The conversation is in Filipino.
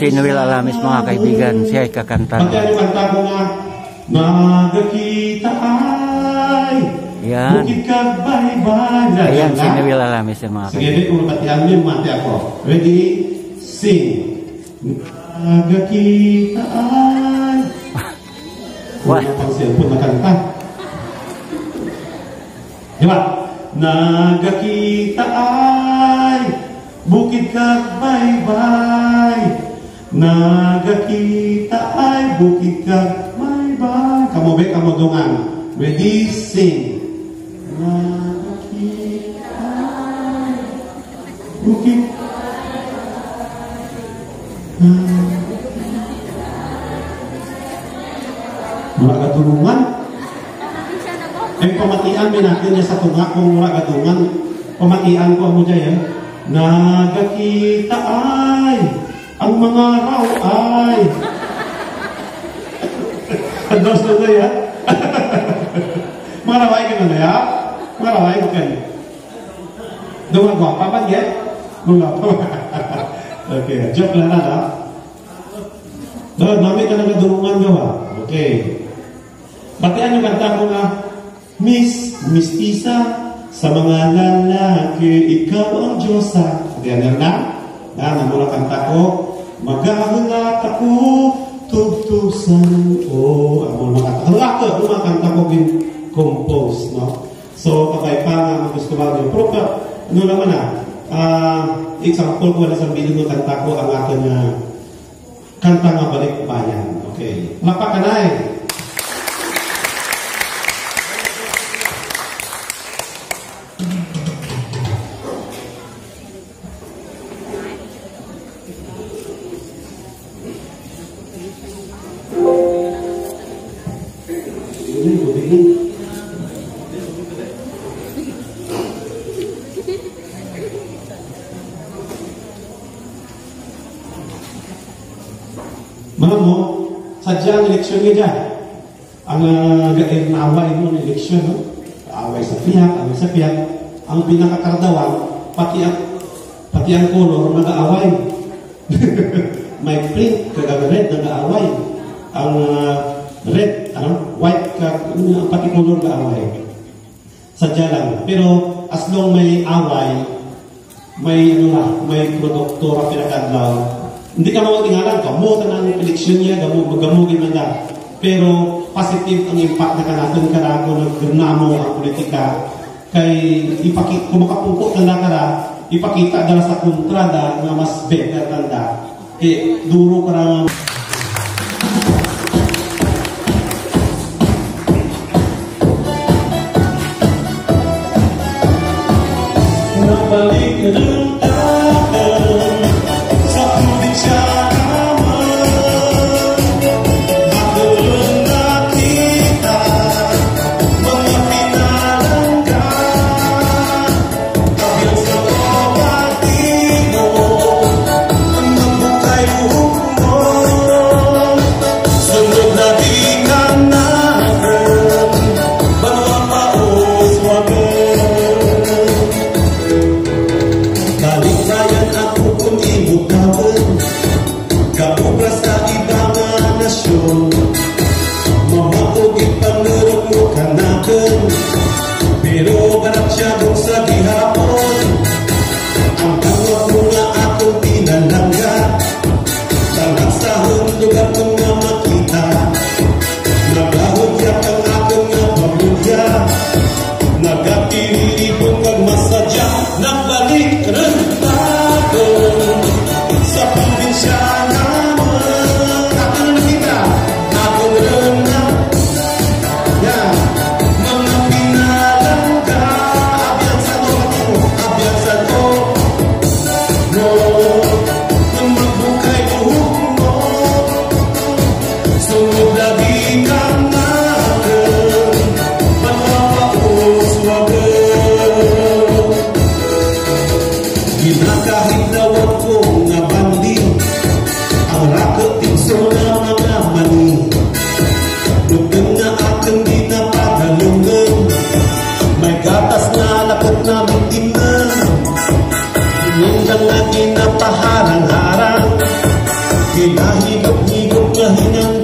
si Noel Alamis, mga kaibigan. Siya ay kakanta. Pagkano kanta ko nga, magkita ay yan. bukid kag baybay. Ayan si Noel Alamis, mga kaibigan. Sige, kung patihan mo yung mati ako. Ready? Sing. Magkita ay. Wala pang cellphone na kanta. Diba? Nagakita ay bukid kag baybay. Nagakita ay bukid kag baybay. Kamu be, kamu dungan. Ready, sing. Nagakita ay bukid mula katulungan. Ang pamatian may natin niya sa tunga kung mula katulungan. Pamatian ko mo dyan. Nagakita ay ang mga raw ay. Ados na ya. Mga raway ka na ya. Mga raway ka na. Dungan ko. Papan yan? Mula pa. Okay. Joke lang na ha. Dami ka na kadulungan gawa. Okay. Batian yung kanta ko nga, Mistisa, sa mga lalaki, ikaw ang Diyosa. Diyan na? Namula kanta ko, magahangat ako, tugtusan ko. Ang mga kanta ko compose, no? So, kapay pa nga, gusto ba yung proper, ano naman na, example ko na sa video ng kanta ko, ang aking kanta nga balik bayan. Okay. Mapakanay. Malam mo, sadya ang eleksyon niya dyan. Ang naaway mo ng eleksyon, no? Away sa piyak. Ang pinakakardawan, pati ang color, nag-aaway. May print, kagabi red, nag-aaway. Ang red, white, pati color nag-aaway. Sadya lang. Pero, as long may away, may produktora pinakadlaw, hindi ka mawatingalan, gamutan ang eleksyon niya, gamugin na. Pero positive ang impact na kanatong karako nagdunamo ang politika. Kay kung makapungkot na nakara, ipakita dala sa kontrada na mas better tanda. Duro ka na nabalik na lang. Pero ganap siya doon sa gihapon. Ang tawag mo nga akong pinalangga. Tanggap sa hundugan kong nga makita. Nagahudyak ang akong nga pamilya. Nagatiripon kag masadya. Nagbalik rin ako sa probinsya naman. Ako na nakita, ako rin na. Yan. Higop na hinang